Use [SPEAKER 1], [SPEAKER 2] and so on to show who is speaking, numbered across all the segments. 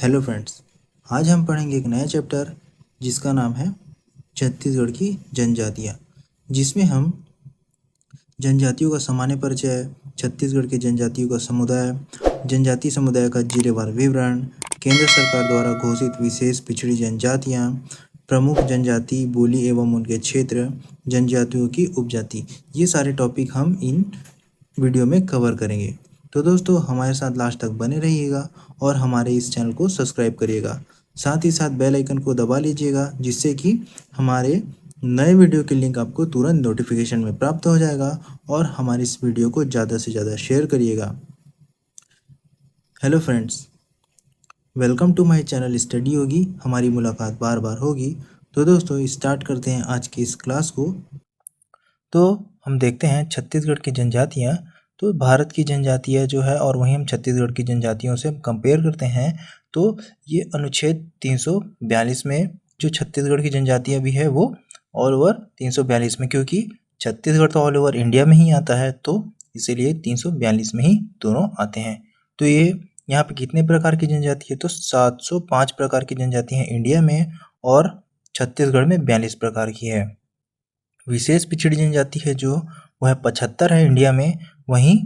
[SPEAKER 1] Hello friends, आज हम पढ़ेंगे एक नया चैप्टर जिसका नाम है छत्तीसगढ़ की जनजातियाँ, जिसमें हम जनजातियों का सामान्य परिचय, छत्तीसगढ़ के जनजातियों का समुदाय, जनजाति समुदाय का जिलेवार विवरण, केंद्र सरकार द्वारा घोषित विशेष पिछड़ी जनजातियाँ, प्रमुख जनजाति बोली एवं उनके क्षेत्र, जनजातियों की उपजाति, ये सारे टॉपिक हम इन वीडियो में कवर करेंगे। तो दोस्तों हमारे साथ लास्ट तक बने रहिएगा और हमारे इस चैनल को सब्सक्राइब करिएगा। साथ ही साथ बेल आइकन को दबा लीजिएगा, जिससे कि हमारे नए वीडियो की लिंक आपको तुरंत नोटिफिकेशन में प्राप्त हो जाएगा और हमारी इस वीडियो को ज़्यादा से ज़्यादा शेयर करिएगा। Hello friends, welcome to my channel study होगी। हमारी मुलाकात बार बार होगी। तो दोस्तों स्टार्ट करते हैं आज की इस क्लास को। तो हम देखते हैं छत्तीसगढ़ की जनजातियाँ। तो भारत की जनजातियाँ जो है और वहीं हम छत्तीसगढ़ की जनजातियों से कंपेयर करते हैं तो ये अनुच्छेद 342 में जो छत्तीसगढ़ की जनजातियाँ भी है वो ऑल ओवर 342 में, क्योंकि छत्तीसगढ़ तो ऑल ओवर इंडिया में ही आता है तो इसीलिए 342 में ही दोनों आते हैं। तो ये यहाँ पे कितने प्रकार की जनजाति है? तो 705 प्रकार की जनजाति हैं इंडिया में और छत्तीसगढ़ में 42 प्रकार की है। विशेष पिछड़ी जनजाति है जो वह 75 है इंडिया में, वहीं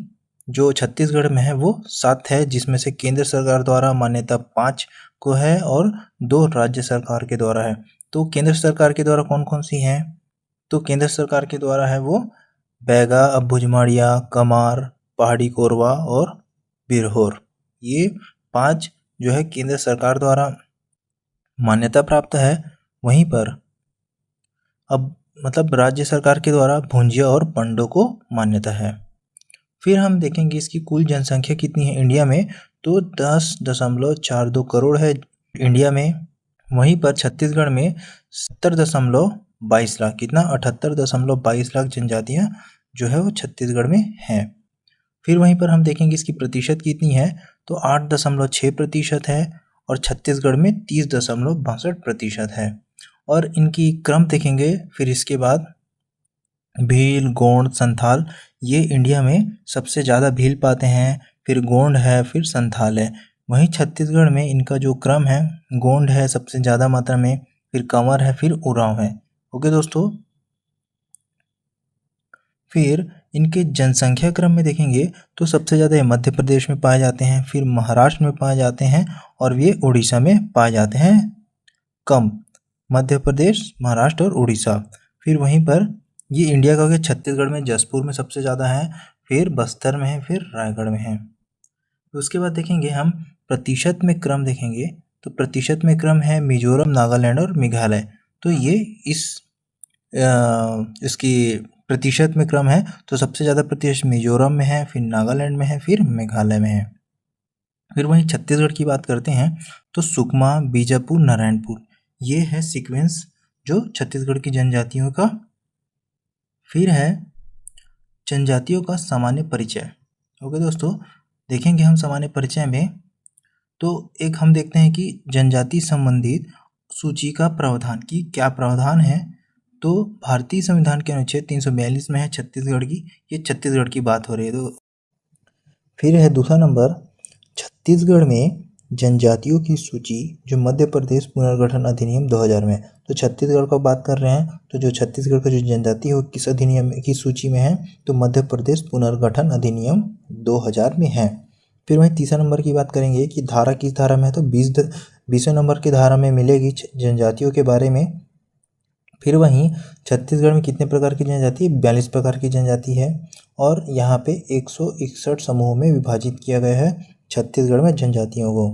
[SPEAKER 1] जो छत्तीसगढ़ में है वो 7 है, जिसमें से केंद्र सरकार द्वारा मान्यता 5 को है और 2 राज्य सरकार के द्वारा है। तो केंद्र सरकार के द्वारा कौन कौन सी हैं? तो केंद्र सरकार के द्वारा है वो बैगा, अबुझमाड़िया, कमार, पहाड़ी कोरवा और बिरहोर। ये 5 जो है केंद्र सरकार द्वारा मान्यता प्राप्त है। वहीं पर अब मतलब राज्य सरकार के द्वारा भुंजिया और पंडो को मान्यता है। फिर हम देखेंगे इसकी कुल जनसंख्या कितनी है इंडिया में। तो 10.42 करोड़ है इंडिया में। वहीं पर छत्तीसगढ़ में 70.22 लाख, कितना 78.22 लाख जनजातियाँ जो है वो छत्तीसगढ़ में हैं। फिर वहीं पर हम देखेंगे इसकी प्रतिशत कितनी है। तो 8.6% है और छत्तीसगढ़ में 30.62% है। और इनकी क्रम देखेंगे फिर इसके बाद भील, गोंड, संथाल, ये इंडिया में सबसे ज़्यादा भील पाते हैं, फिर गोंड है, फिर संथाल है। वहीं छत्तीसगढ़ में इनका जो क्रम है, गोंड है सबसे ज़्यादा मात्रा में, फिर कंवर है, फिर उरांव है। ओके दोस्तों, फिर इनके जनसंख्या क्रम में देखेंगे तो सबसे ज़्यादा ये मध्य प्रदेश में पाए जाते हैं, फिर महाराष्ट्र में पाए जाते हैं और ये उड़ीसा में पाए जाते हैं कम। मध्य प्रदेश, महाराष्ट्र और उड़ीसा। फिर वहीं पर ये इंडिया का हो छत्तीसगढ़ में जसपुर में सबसे ज़्यादा है, फिर बस्तर में है, फिर रायगढ़ में है। उसके बाद देखेंगे हम प्रतिशत में क्रम देखेंगे। तो प्रतिशत में क्रम है मिजोरम, नागालैंड और मेघालय। तो ये इसकी प्रतिशत में क्रम है। तो सबसे ज़्यादा प्रतिशत मिजोरम में है, फिर नागालैंड में है, फिर मेघालय में है। फिर वहीं छत्तीसगढ़ की बात करते हैं तो सुकमा, बीजापुर, नारायणपुर, ये है सीक्वेंस जो छत्तीसगढ़ की जनजातियों का। फिर है जनजातियों का सामान्य परिचय। ओके दोस्तों, देखेंगे हम सामान्य परिचय में। तो एक हम देखते हैं कि जनजाति संबंधित सूची का प्रावधान की क्या प्रावधान है। तो भारतीय संविधान के अनुच्छेद 342 में है छत्तीसगढ़ की, ये छत्तीसगढ़ की बात हो रही है। तो फिर है दूसरा नंबर, छत्तीसगढ़ में जनजातियों की सूची जो मध्य प्रदेश पुनर्गठन अधिनियम 2000 में। तो छत्तीसगढ़ का बात कर रहे हैं तो जो छत्तीसगढ़ का जो जनजाति है वो किस अधिनियम की सूची में है? तो मध्य प्रदेश पुनर्गठन अधिनियम 2000 में है। फिर वहीं तीसरा नंबर की बात करेंगे कि धारा किस धारा में है? तो 20वें नंबर की धारा में मिलेगी जनजातियों के बारे में। फिर वहीं छत्तीसगढ़ में कितने प्रकार की जनजाति है? 42 प्रकार की जनजाति है और यहाँ पे 161 समूहों में विभाजित किया गया है छत्तीसगढ़ में जनजातियों को।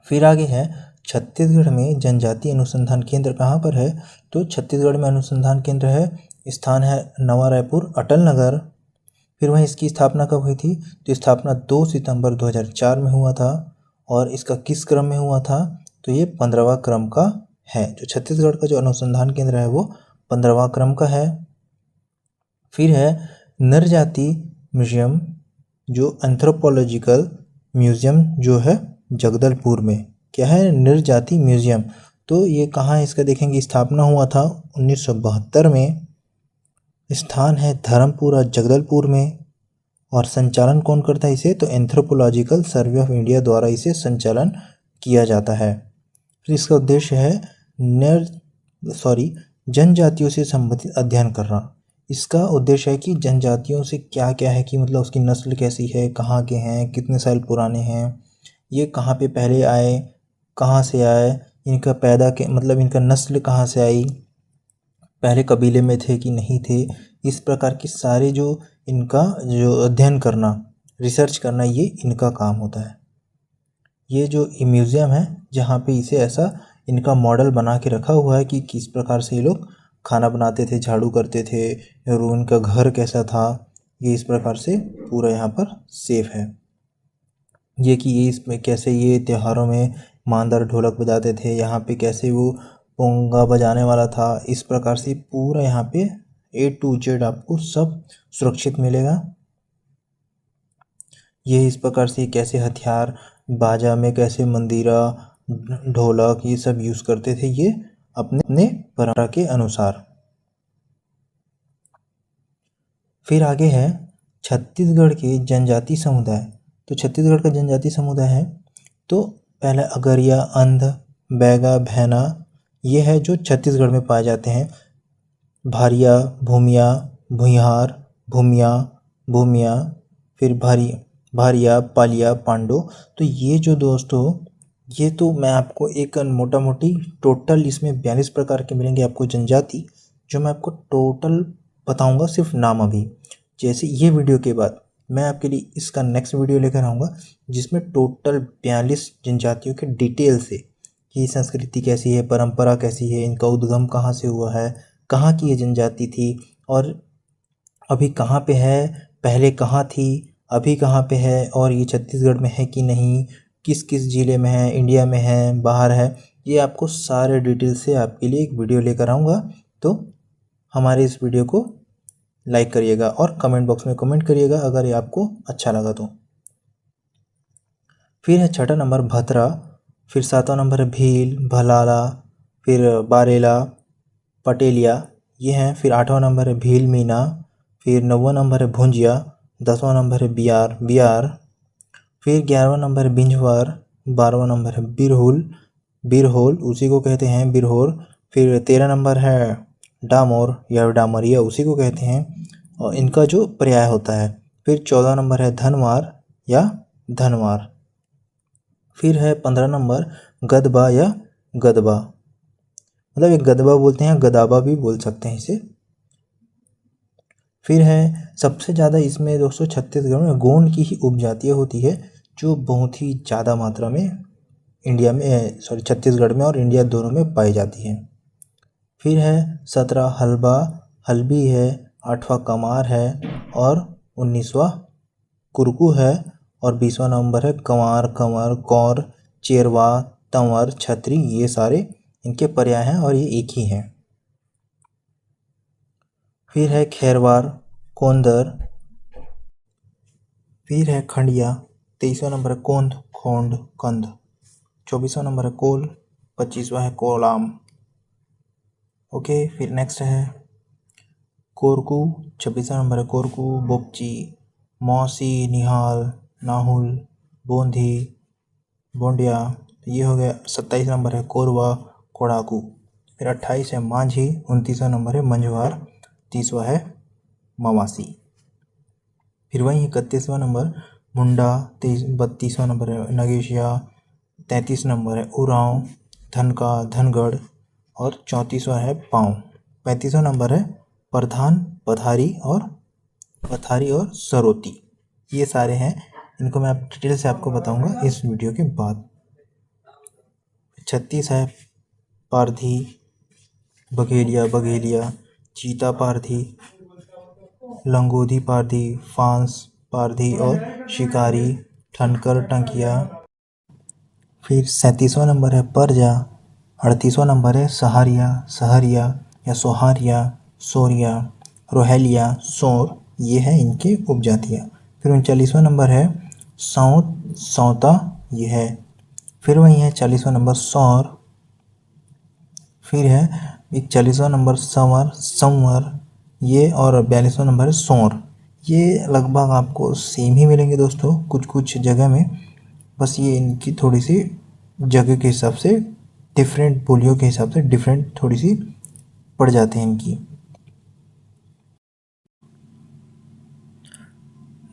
[SPEAKER 1] फिर आगे है छत्तीसगढ़ में जनजाति अनुसंधान केंद्र कहाँ पर है? तो छत्तीसगढ़ में अनुसंधान केंद्र है, स्थान है नवा रायपुर, अटल नगर। फिर वहीं इसकी स्थापना कब हुई थी? तो स्थापना 2 सितंबर 2004 में हुआ था। और इसका किस क्रम में हुआ था? तो ये 15वां क्रम का है। जो छत्तीसगढ़ का जो अनुसंधान केंद्र है वो 15वां क्रम का है। फिर है नरजाति म्यूजियम, जो एंथ्रोपोलॉजिकल म्यूजियम जो है जगदलपुर में। क्या है? नरजाति म्यूजियम। तो ये कहाँ है इसका देखेंगे। स्थापना हुआ था 1972 में, स्थान है धर्मपुरा जगदलपुर में और संचालन कौन करता है इसे? तो एंथ्रोपोलॉजिकल सर्वे ऑफ इंडिया द्वारा इसे संचालन किया जाता है। फिर इसका उद्देश्य है जनजातियों से संबंधित अध्ययन करना। इसका उद्देश्य है कि जनजातियों से क्या क्या है, कि मतलब उसकी नस्ल कैसी है, कहाँ के हैं, कितने साल पुराने हैं, ये कहाँ पे पहले आए, कहाँ से आए, इनका मतलब इनका नस्ल कहाँ से आई, पहले कबीले में थे कि नहीं थे, इस प्रकार के सारे इनका जो अध्ययन करना, रिसर्च करना, ये इनका काम होता है। ये जो म्यूज़ियम है जहाँ पे इसे ऐसा इनका मॉडल बना के रखा हुआ है कि किस प्रकार से ये लोग खाना बनाते थे, झाड़ू करते थे, और उनका घर कैसा था, ये इस प्रकार से पूरा यहाँ पर सेफ है। ये कि ये इसमें कैसे ये त्योहारों में मांदर ढोलक बजाते थे, यहाँ पे कैसे वो पोंगा बजाने वाला था, इस प्रकार से पूरा यहाँ पे A to Z आपको सब सुरक्षित मिलेगा। ये इस प्रकार से कैसे हथियार, बाजा में कैसे मंदिरा, ढोलक, ये सब यूज़ करते थे, ये अपने परंपरा के अनुसार। फिर आगे है छत्तीसगढ़ के जनजाति समुदाय। तो छत्तीसगढ़ का जनजाति समुदाय है तो पहले अगरिया, अंध, बैगा, भैना, ये है जो छत्तीसगढ़ में पाए जाते हैं। भारिया, भूमिया, भुइहार, भूमिया, फिर भारिया, पालिया, पांडो। तो ये जो दोस्तों, ये तो मैं आपको एक मोटा मोटी टोटल इसमें 42 प्रकार के मिलेंगे आपको जनजाति, जो मैं आपको टोटल बताऊंगा सिर्फ नाम अभी। जैसे ये वीडियो के बाद मैं आपके लिए इसका नेक्स्ट वीडियो लेकर आऊँगा जिसमें टोटल 42 जनजातियों के डिटेल से, कि संस्कृति कैसी है, परंपरा कैसी है, इनका उद्गम कहाँ से हुआ है, कहाँ की ये जनजाति थी, और अभी कहाँ पे है, पहले कहाँ थी, अभी कहाँ पे है, और ये छत्तीसगढ़ में है कि नहीं, किस किस ज़िले में है, इंडिया में है, बाहर है, ये आपको सारे डिटेल से आपके लिए एक वीडियो लेकर आऊँगा। तो हमारे इस वीडियो को लाइक करिएगा और कमेंट बॉक्स में कमेंट करिएगा अगर ये आपको अच्छा लगा तो। फिर है छठा नंबर भतरा, फिर सातवां नंबर है भील, भलाला, फिर बारेला, पटेलिया, ये हैं। फिर आठवां नंबर है भील मीना, फिर नौवां नंबर है भुंजिया, 10वां नंबर है बियार, फिर 11वां नंबर है बिंझवार, 12वां नंबर है बिरहोल, उसी को कहते हैं बिरहोर। फिर 13 नंबर है डामोर या डामरिया, उसी को कहते हैं, और इनका जो पर्याय होता है। फिर 14 नंबर है धनवार या धनवार। फिर है 15 नंबर गदबा या गदबा, मतलब एक गदबा बोलते हैं, गदाबा भी बोल सकते हैं इसे। फिर है सबसे ज़्यादा इसमें दोस्तों छत्तीसगढ़ में गोंड की ही उपजातियाँ होती है, जो बहुत ही ज़्यादा मात्रा में छत्तीसगढ़ में और इंडिया दोनों में पाई जाती है। फिर है 17 हल्बी है, 8वां कमार है, और 19वां कुरकू है, और 20वां नंबर है कंवर, कौर, चेरवा, तंवर, छतरी, ये सारे इनके पर्याय हैं और ये एक ही हैं। फिर है खैरवार, कोंदर, फिर है खंडिया, 23वां नंबर है कोंद, खोंड, कंद, 24वां नंबर है कोल, 25वां है कोलाम। ओके, फिर नेक्स्ट है कोरकू, 26वां नंबर है कोरकू, बोपची, मौसी, निहाल, नाहुल, बोंधी, बोंडिया, ये हो गया। 27 नंबर है कोरवा, कोड़ाकू। फिर 28 है मांझी, 29वां नंबर है मंझवार, 30वां है मवासी। फिर वहीं 31वां नंबर मुंडा, 32वां नंबर है नगेशिया, 33 नंबर है उरांव, धनका, धनगढ़, और 34वां है पाँव। 35वां नंबर है प्रधान, पथारी और सरोती। ये सारे हैं, इनको मैं डिटेल से आपको बताऊंगा इस वीडियो के बाद। 36 है पारधी, बघेलिया, चीता पारधी, लंगोधी पारधी, फांस पारधी, और शिकारी, ठनकर, टंकिया। फिर 37वां नंबर है परजा, 38वां नंबर है सहरिया या सोरिया, रोहेलिया, सोर, ये है इनके उपजातियाँ। फिर 39वां नंबर है सौता, ये है। फिर वहीं है 40वां नंबर सौर। फिर है 41वां नंबर संवर, ये, और 42वां नंबर है सोर। ये लगभग आपको सेम ही मिलेंगे दोस्तों, कुछ कुछ जगह में, बस ये इनकी थोड़ी सी जगह के हिसाब से डिफरेंट, बोलियों के हिसाब से डिफरेंट थोड़ी सी पड़ जाते हैं इनकी।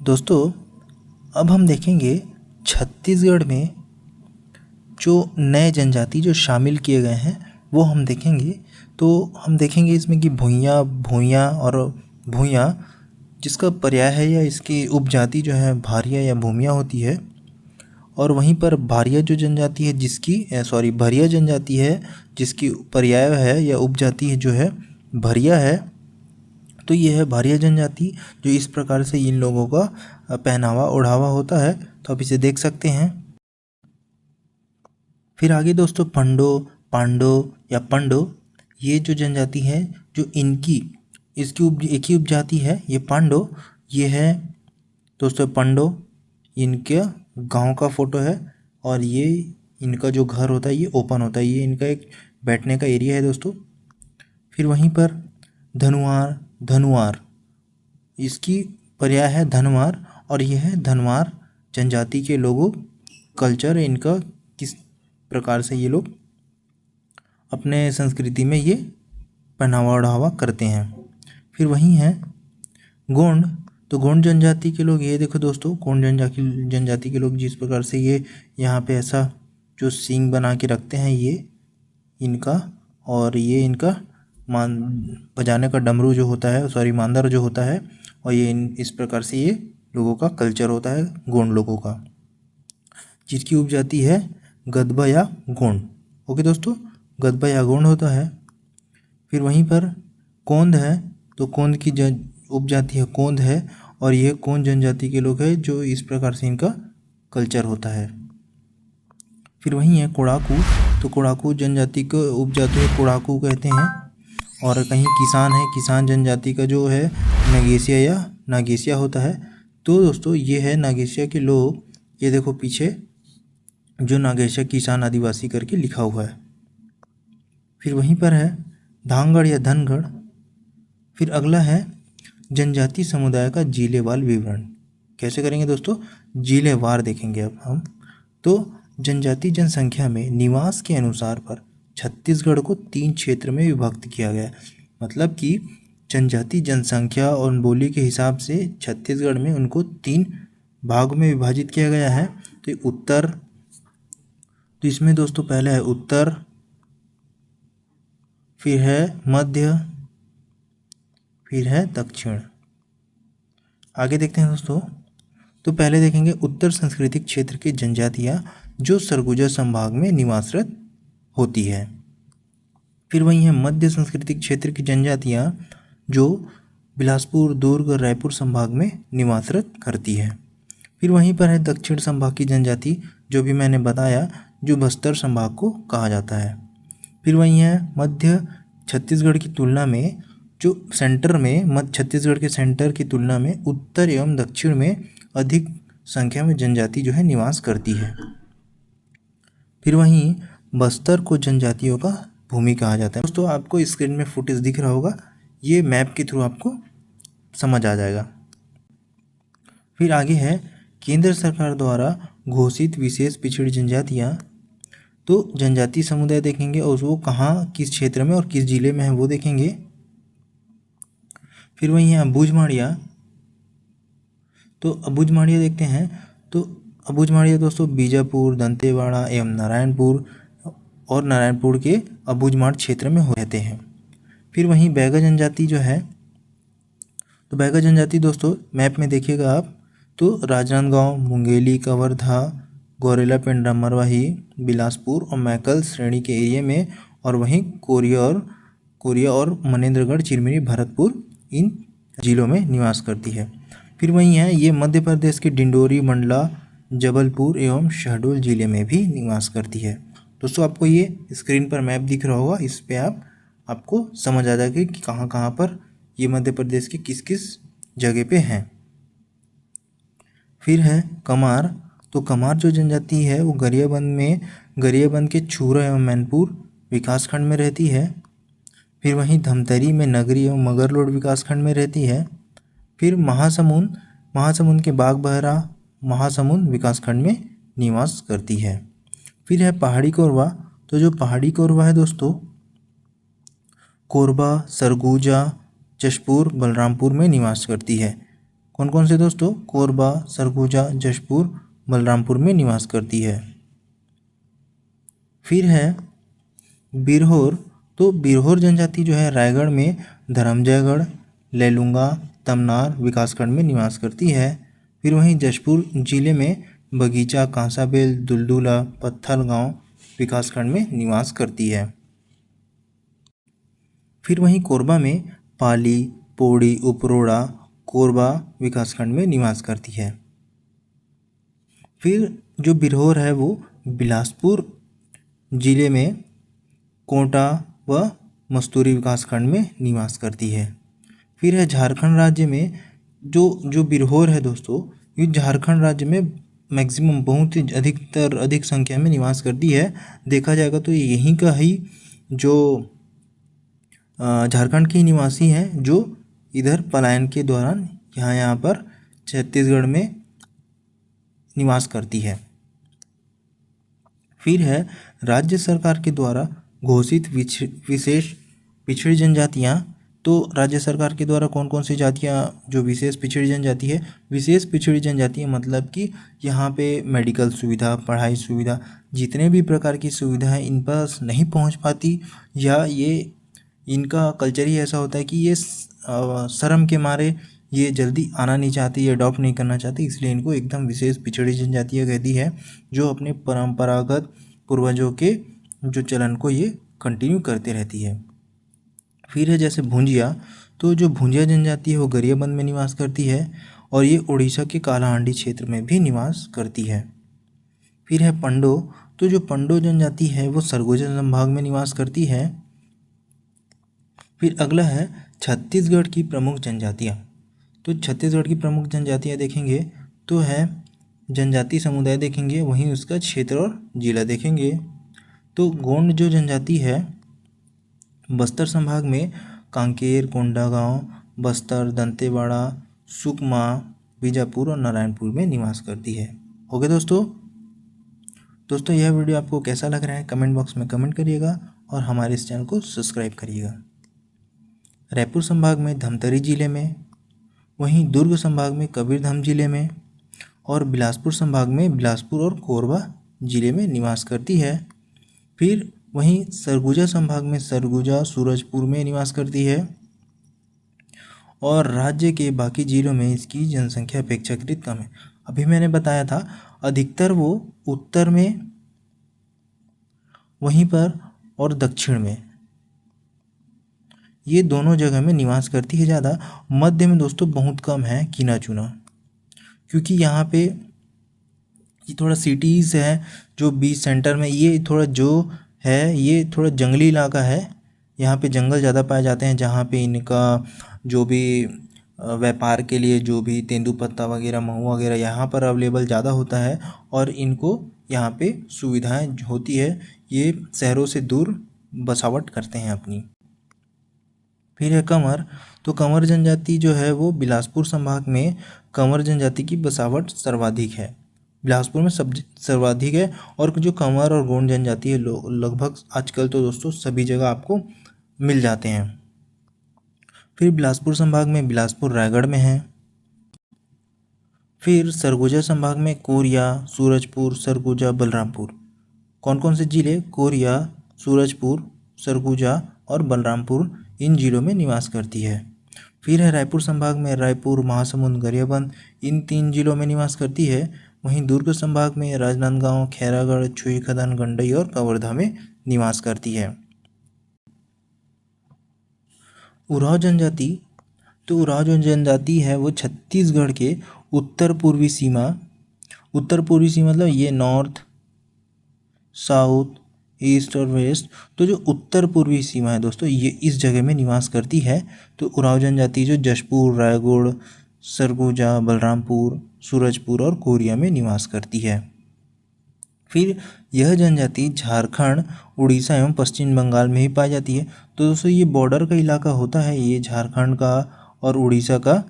[SPEAKER 1] दोस्तों अब हम देखेंगे छत्तीसगढ़ में जो नए जनजाति जो शामिल किए गए हैं वो हम देखेंगे। तो हम देखेंगे इसमें कि भूइयाँ और भूइयाँ जिसका पर्याय है या इसकी उपजाति जो है भारिया या भूमिया होती है, और वहीं पर भारिया जो जनजाति है भरिया जनजाति है जिसकी पर्याय है या उपजाति है जो है भरिया है। तो ये है भारिया जनजाति, जो इस प्रकार से इन लोगों का पहनावा ओढ़ावा होता है। तो आप इसे देख सकते हैं। फिर आगे दोस्तों पांडो या पंडो, ये जो जनजाति है जो इसकी एक ही उपजाति है, ये पांडो। ये है दोस्तों पंडो, इनके गांव का फोटो है, और ये इनका जो घर होता है ये ओपन होता है, ये इनका एक बैठने का एरिया है दोस्तों। फिर वहीं पर धनुआर, इसकी पर्याय है धनवार, और यह है धनवार जनजाति के लोगों कल्चर, इनका किस प्रकार से ये लोग अपने संस्कृति में ये पहनावा ओढ़ावा करते हैं। फिर वहीं है गोंड, तो गोंड जनजाति के लोग, ये देखो दोस्तों गोंड जनजाति के लोग जिस प्रकार से ये यहाँ पे ऐसा जो सींग बना के रखते हैं ये इनका, और ये इनका बजाने का डमरू जो होता है, मांदर जो होता है, और ये इस प्रकार से ये लोगों का कल्चर होता है गोंड लोगों का, जिसकी उपजाति है गदबा या गोंड। ओके दोस्तों, गदबा या गोंड होता है। फिर वहीं पर कोंद है, तो कोंद की उपजाति है कोंद है, और ये कोंद जनजाति के लोग हैं जो इस प्रकार से इनका कल्चर होता है। फिर वहीं है कोड़ाकू, तो कोड़ाकू जनजाति को उपजाति है कोड़ाकू कहते हैं। और कहीं किसान है, किसान जनजाति का जो है नागेसिया या नागेसिया होता है। तो दोस्तों ये है नागेसिया के लोग, ये देखो पीछे जो नागेसिया किसान आदिवासी करके लिखा हुआ है। फिर वहीं पर है धांगड़ या धनगढ़। फिर अगला है जनजाति समुदाय का जिलेवार विवरण। कैसे करेंगे दोस्तों, जिलेवार देखेंगे अब हम। तो जनजाति जनसंख्या में निवास के अनुसार पर छत्तीसगढ़ को 3 क्षेत्र में विभक्त किया गया है। मतलब कि जनजाति जनसंख्या और बोली के हिसाब से छत्तीसगढ़ में उनको 3 भाग में विभाजित किया गया है। तो उत्तर, तो इसमें दोस्तों पहले है उत्तर, फिर है मध्य, फिर है दक्षिण। आगे देखते हैं दोस्तों। तो पहले देखेंगे उत्तर सांस्कृतिक क्षेत्र की जनजातियाँ जो सरगुजा संभाग में निवासरत होती है। फिर वहीं है मध्य सांस्कृतिक क्षेत्र की जनजातियाँ जो बिलासपुर, दुर्ग और रायपुर संभाग में निवासरत करती है। फिर वहीं पर है दक्षिण संभाग की जनजाति, जो भी मैंने बताया, जो बस्तर संभाग को कहा जाता है। फिर वहीं है मध्य छत्तीसगढ़ की तुलना में जो सेंटर में, मध्य छत्तीसगढ़ के सेंटर की तुलना में उत्तर एवं दक्षिण में अधिक संख्या में जनजाति जो है निवास करती है। फिर वहीं बस्तर को जनजातियों का भूमि कहा जाता है। दोस्तों आपको स्क्रीन में फुटेज दिख रहा होगा, ये मैप के थ्रू आपको समझ आ जाएगा। फिर आगे है केंद्र सरकार द्वारा घोषित विशेष पिछड़ी जनजातियाँ। तो जनजाति समुदाय देखेंगे और वो कहाँ, किस क्षेत्र में और किस जिले में है वो देखेंगे। फिर वहीं है अबूझमाड़िया। तो अबूझमाड़िया देखते हैं। तो अबूझमाड़िया दोस्तों बीजापुर, दंतेवाड़ा एवं नारायणपुर के अबूझमाड़ क्षेत्र में रहते हैं। फिर वहीं बैगा जनजाति जो है, तो बैगा जनजाति दोस्तों मैप में देखिएगा आप, तो राजनांदगांव, मुंगेली, कवर्धा, गौरेला, पेंड्रा, मरवाही, बिलासपुर और मैकल श्रेणी के एरिया में, और वहीं कोरिया और मनेंद्रगढ़, चिरमिरी, भरतपुर इन जिलों में निवास करती है। फिर वहीं है ये मध्य प्रदेश के डिंडोरी, मंडला, जबलपुर एवं शहडोल जिले में भी निवास करती है। दोस्तों आपको ये स्क्रीन पर मैप दिख रहा होगा, इस पे आपको समझ आ जाएगा कि कहाँ कहाँ पर ये मध्य प्रदेश के किस किस जगह पे हैं। फिर है कमार। तो कमार जो जनजाति है वो गरियाबंद के छूरा एवं मैनपुर विकासखंड में रहती है। फिर वहीं धमतरी में नगरी एवं मगरलोड विकासखंड में रहती है। फिर महासमुंद के बाघबहरा महासमुंद विकासखंड में निवास करती है। फिर है पहाड़ी कोरबा। तो जो पहाड़ी कोरबा है दोस्तों, कोरबा, सरगुजा, जशपुर, बलरामपुर में निवास करती है। कौन कौन से दोस्तों? कोरबा, सरगुजा, जशपुर, बलरामपुर में निवास करती है। फिर है बिरहोर। तो बिरहोर जनजाति जो है रायगढ़ में धरमजयगढ़, लेलुंगा, तमनार विकासखंड में निवास करती है। फिर वहीं जशपुर जिले में बगीचा, कांसाबेल, दुलदुला, पत्थलगांव विकासखंड में निवास करती है। फिर वहीं कोरबा में पाली, पौड़ी, उपरोड़ा, कोरबा विकासखंड में निवास करती है। फिर जो बिरहोर है वो बिलासपुर जिले में कोटा व मस्तूरी विकासखंड में निवास करती है। फिर है झारखंड राज्य में जो बिरहोर है दोस्तों, ये झारखंड राज्य में मैक्सिमम बहुत ही अधिक संख्या में निवास करती है। देखा जाएगा तो यहीं का ही जो झारखंड के निवासी हैं जो इधर पलायन के दौरान यहाँ पर छत्तीसगढ़ में निवास करती है। फिर है राज्य सरकार के द्वारा घोषित विशेष पिछड़ी जनजातियाँ। तो राज्य सरकार के द्वारा कौन कौन सी जातियाँ जो विशेष पिछड़ी जनजाति है? विशेष पिछड़ी जनजातियाँ मतलब कि यहाँ पे मेडिकल सुविधा, पढ़ाई सुविधा, जितने भी प्रकार की सुविधा है इन पर नहीं पहुँच पाती, या ये इनका कल्चर ही ऐसा होता है कि ये शर्म के मारे ये जल्दी आना नहीं चाहती, ये अडॉप्ट नहीं करना चाहती, इसलिए इनको एकदम विशेष पिछड़ी जनजातियाँ कहती है, जो अपने परंपरागत पूर्वजों के जो चलन को ये कंटिन्यू करते रहती है। फिर है जैसे भुंजिया। तो जो भुंजिया जनजाति है वो गरियाबंद में निवास करती है और ये उड़ीसा के कालाहांडी क्षेत्र में भी निवास करती है। फिर है पंडो। तो जो पंडो जनजाति है वो सरगुजा संभाग में निवास करती है। फिर अगला है छत्तीसगढ़ की प्रमुख जनजातियाँ। तो छत्तीसगढ़ की प्रमुख जनजातियाँ देखेंगे तो है जनजाति समुदाय देखेंगे, वहीं उसका क्षेत्र और जिला देखेंगे। तो गोंड जो जनजाति है बस्तर संभाग में कांकेर, कोंडागांव, बस्तर, दंतेवाड़ा, सुकमा, बीजापुर और नारायणपुर में निवास करती है। ओके दोस्तों यह वीडियो आपको कैसा लग रहा है कमेंट बॉक्स में कमेंट करिएगा और हमारे इस चैनल को सब्सक्राइब करिएगा। रायपुर संभाग में धमतरी जिले में, वहीं दुर्ग संभाग में कबीरधाम जिले में और बिलासपुर संभाग में बिलासपुर और कोरबा जिले में निवास करती है। फिर वहीं सरगुजा संभाग में सरगुजा, सूरजपुर में निवास करती है और राज्य के बाकी जिलों में इसकी जनसंख्या अपेक्षाकृत कम है। अभी मैंने बताया था अधिकतर वो उत्तर में, वहीं पर और दक्षिण में, ये दोनों जगह में निवास करती है ज़्यादा। मध्य में दोस्तों बहुत कम है, गिना चुना, क्योंकि यहाँ पे ये थोड़ा सिटीज़ है जो बीच सेंटर में, ये थोड़ा जो है ये थोड़ा जंगली इलाका है। यहाँ पे जंगल ज़्यादा पाए जाते हैं, जहाँ पे इनका जो भी व्यापार के लिए जो भी तेंदूपत्ता वगैरह, महू वगैरह यहाँ पर अवेलेबल ज़्यादा होता है और इनको यहाँ पे सुविधाएं होती है, ये शहरों से दूर बसावट करते हैं अपनी। फिर है कंवर। तो कंवर जनजाति जो है वो बिलासपुर संभाग में कंवर जनजाति की बसावट सर्वाधिक है, बिलासपुर में सर्वाधिक है। और जो कंवर और गोंड जनजाति है लगभग आजकल तो दोस्तों सभी जगह आपको मिल जाते हैं। फिर बिलासपुर संभाग में बिलासपुर रायगढ़ में है। फिर सरगुजा संभाग में कोरिया, सूरजपुर, सरगुजा, बलरामपुर। कौन कौन से जिले? कोरिया, सूरजपुर, सरगुजा और बलरामपुर इन जिलों में निवास करती है। फिर है रायपुर संभाग में रायपुर, महासमुंद, गरियाबंद इन 3 जिलों में निवास करती है। वहीं दुर्ग संभाग में राजनांदगांव, खैरागढ़, छुईखदान, गंडई और कवर्धा में निवास करती है। उरांव जनजाति। तो उरांव जो जनजाति है वो छत्तीसगढ़ के उत्तर पूर्वी सीमा मतलब ये नॉर्थ, साउथ, ईस्ट और वेस्ट, तो जो उत्तर पूर्वी सीमा है दोस्तों ये इस जगह में निवास करती है। तो उरांव जनजाति जो जशपुर, रायगढ़, सरगुजा, बलरामपुर, सूरजपुर और कोरिया में निवास करती है। फिर यह जनजाति झारखंड, उड़ीसा एवं पश्चिम बंगाल में ही पाई जाती है। तो दोस्तों ये बॉर्डर का इलाका होता है, ये झारखंड का और उड़ीसा का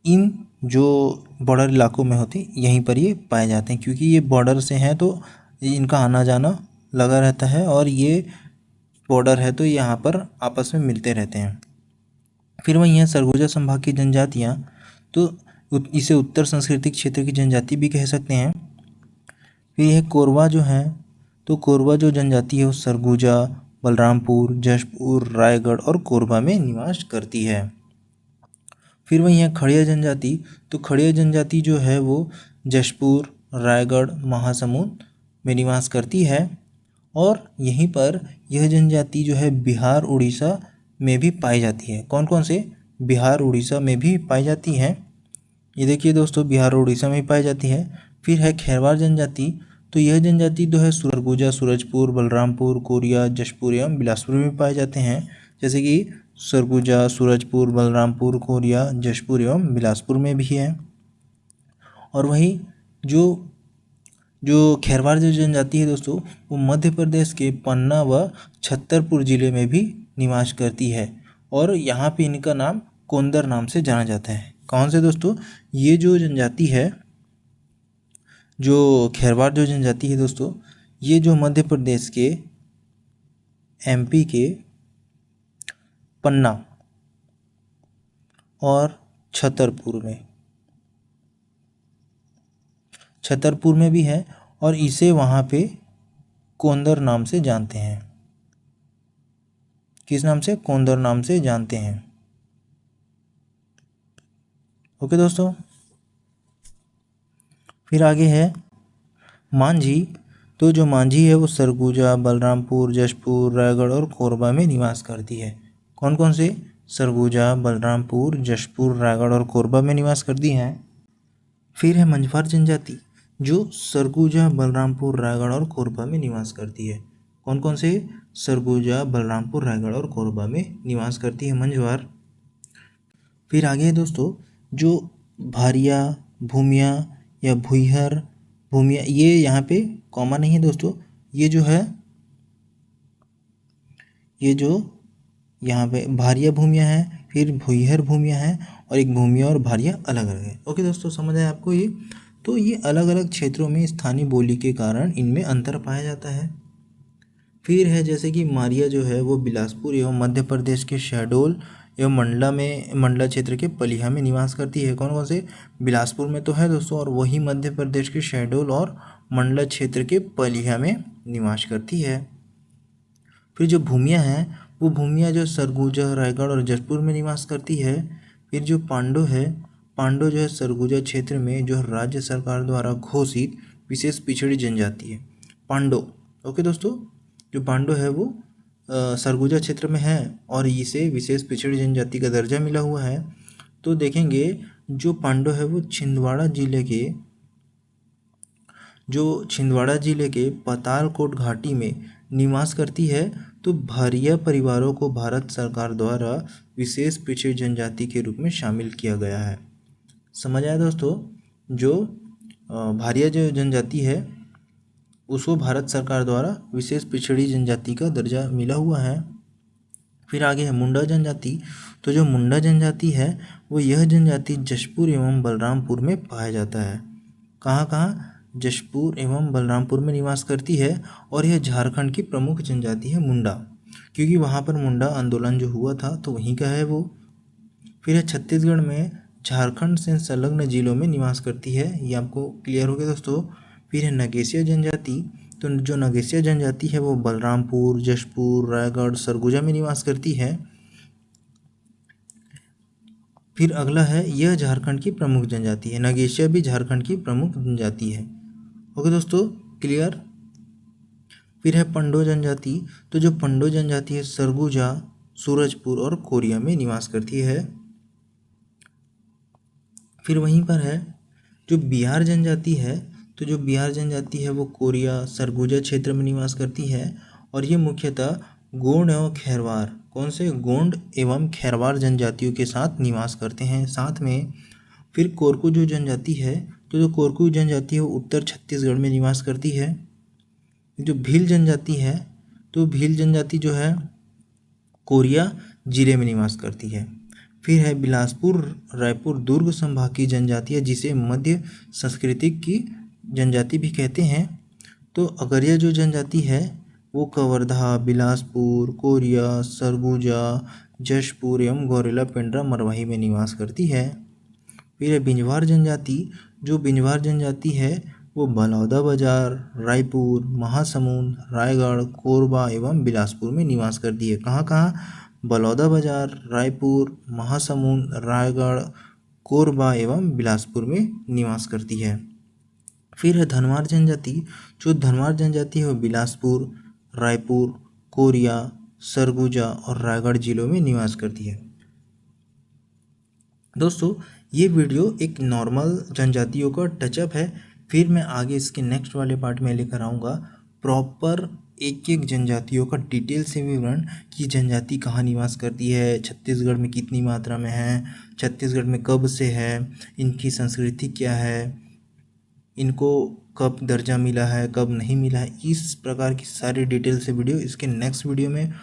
[SPEAKER 1] इन जो बॉर्डर इलाकों में होते यहीं पर ये पाए जाते हैं, क्योंकि ये बॉर्डर से हैं तो इनका आना जाना लगा रहता है और ये बॉर्डर है तो यहाँ पर आपस में मिलते रहते हैं। फिर वहीं है सरगुजा संभाग की जनजातियाँ, तो इसे उत्तर सांस्कृतिक क्षेत्र की जनजाति भी कह सकते हैं। फिर यह कोरवा जो है, तो कोरवा जो जनजाति है वो सरगुजा, बलरामपुर, जशपुर, रायगढ़ और कोरबा में निवास करती है। फिर वहीं है खड़िया जनजाति, तो खड़िया जनजाति जो है वो जशपुर, रायगढ़, महासमुंद में निवास करती है और यहीं पर यह जनजाति जो है बिहार उड़ीसा में भी पाई जाती है। कौन कौन से? बिहार उड़ीसा में भी पाई जाती है। ये देखिए दोस्तों, बिहार और उड़ीसा में पाई जाती है। फिर है खेरवार जनजाति, तो यह जनजाति जो है सरगुजा, सूरजपुर, बलरामपुर, कोरिया, जशपुर एवं बिलासपुर में पाए जाते हैं। जैसे कि सरगुजा, सूरजपुर, बलरामपुर, कोरिया, जशपुर एवं बिलासपुर में भी है। और वहीं जो खेरवार जो जनजाति है दोस्तों, वो मध्य प्रदेश के पन्ना व छतरपुर जिले में भी निवास करती है और यहाँ पे इनका नाम कोंदर नाम से जाना जाता है। कौन से दोस्तों? ये जो जनजाति है, जो खेरवार जो जनजाति है दोस्तों, ये जो मध्य प्रदेश के एमपी के पन्ना और छतरपुर में भी है और इसे वहाँ पे कोंदर नाम से जानते हैं। किस नाम से? कोंदर नाम से जानते हैं। ओके दोस्तों, फिर आगे है मांझी, तो जो मांझी है वो सरगुजा, बलरामपुर, जशपुर, रायगढ़ और कोरबा में निवास करती है। कौन कौन से? सरगुजा, बलरामपुर, जशपुर, रायगढ़ और कोरबा में निवास करती हैं। फिर है मंझवार जनजाति, जो सरगुजा, बलरामपुर, रायगढ़ और कोरबा में निवास करती है। कौन कौन से? सरगुजा, बलरामपुर, रायगढ़ और कोरबा में निवास करती है मंझवार। फिर आगे है दोस्तों, जो भारिया, भूमिया या भुइहर भूमिया, ये यहाँ पे कॉमन नहीं है दोस्तों। ये जो है, ये जो यहाँ पे भारिया भूमिया है, फिर भुइहर भूमिया है और एक भूमिया और भारिया अलग अलग है। ओके दोस्तों, समझ आया आपको ये? तो ये अलग अलग क्षेत्रों में स्थानीय बोली के कारण इनमें अंतर पाया जाता है। फिर है जैसे कि मारिया जो है वो बिलासपुर एवं मध्य प्रदेश के शहडोल एवं मंडला क्षेत्र के पलिया में निवास करती है। कौन कौन से? बिलासपुर में तो है दोस्तों, और वही मध्य प्रदेश के शहडोल और मंडला क्षेत्र के पलिया में निवास करती है। फिर जो भूमिया है, वो भूमिया जो सरगुजा, रायगढ़ और जशपुर में निवास करती है। फिर जो पांडो है, पांडो जो है सरगुजा क्षेत्र में जो राज्य सरकार द्वारा घोषित विशेष पिछड़ी जनजाति है, पांडो। ओके दोस्तों, जो पांडो है वो सरगुजा क्षेत्र में है और इसे विशेष पिछड़ी जनजाति का दर्जा मिला हुआ है। तो देखेंगे जो पांडो है वो छिंदवाड़ा जिले के पातालकोट घाटी में निवास करती है। तो भारिया परिवारों को भारत सरकार द्वारा विशेष पिछड़ी जनजाति के रूप में शामिल किया गया है। समझ आया दोस्तों? जो भारिया जो जनजाति है उसको भारत सरकार द्वारा विशेष पिछड़ी जनजाति का दर्जा मिला हुआ है। फिर आगे है मुंडा जनजाति, तो जो मुंडा जनजाति है वो यह जनजाति जशपुर एवं बलरामपुर में पाया जाता है। कहाँ कहाँ? जशपुर एवं बलरामपुर में निवास करती है और यह झारखंड की प्रमुख जनजाति है मुंडा, क्योंकि वहाँ पर मुंडा आंदोलन जो हुआ था तो वहीं का है वो। फिर है छत्तीसगढ़ में झारखंड से संलग्न जिलों में निवास करती है, ये आपको क्लियर हो गया दोस्तों। फिर है नगेसिया जनजाति, तो जो नगेसिया जनजाति है वो बलरामपुर, जशपुर, रायगढ़, सरगुजा में निवास करती है। फिर अगला है यह झारखंड की प्रमुख जनजाति है, नगेसिया भी झारखंड की प्रमुख जनजाति है। ओके दोस्तों, क्लियर? फिर है पंडो जनजाति, तो जो पंडो जनजाति है सरगुजा, सूरजपुर और कोरिया में निवास करती है। फिर वहीं पर है जो बिहार जनजाति है, तो जो बिहार जनजाति है वो कोरिया, सरगुजा क्षेत्र में निवास करती है और ये मुख्यतः गोंड एवं खैरवार, कौन से? गोंड एवं खैरवार जनजातियों के साथ निवास करते हैं साथ में। फिर कोरकू जो जनजाति है, तो जो कोरकू जनजाति है वो उत्तर छत्तीसगढ़ में निवास करती है। जो भील जनजाति है, तो भील जनजाति जो है कोरिया जिले में निवास करती है। फिर है बिलासपुर रायपुर दुर्ग संभाग की जनजातियाँ, जिसे मध्य सांस्कृतिक की जनजाति भी कहते हैं। तो अगरिया जो जनजाति है वो कवर्धा, बिलासपुर, कोरिया, सरगुजा, जशपुर एवं गौरेला पेंड्रा मरवाही में निवास करती है। फिर है बिंजवार जनजाति। जो बिंजवार जनजाति है वो बलौदा बाजार, रायपुर, महासमुंद, रायगढ़, कोरबा एवं बिलासपुर में निवास करती है। कहाँ कहाँ? बलौदा बाजार, रायपुर, महासमुंद, रायगढ़, कोरबा एवं बिलासपुर में निवास करती है। फिर है धनवार जनजाति। जो धनवार जनजाति है वो बिलासपुर, रायपुर, कोरिया, सरगुजा और रायगढ़ जिलों में निवास करती है। दोस्तों ये वीडियो एक नॉर्मल जनजातियों का टचअप है। फिर मैं आगे इसके नेक्स्ट वाले पार्ट में लेकर आऊँगा प्रॉपर एक एक जनजातियों का डिटेल से विवरण कि जनजाति कहाँ निवास करती है, छत्तीसगढ़ में कितनी मात्रा में है, छत्तीसगढ़ में कब से है, इनकी संस्कृति क्या है, इनको कब दर्जा मिला है, कब नहीं मिला है। इस प्रकार की सारी डिटेल से वीडियो इसके नेक्स्ट वीडियो में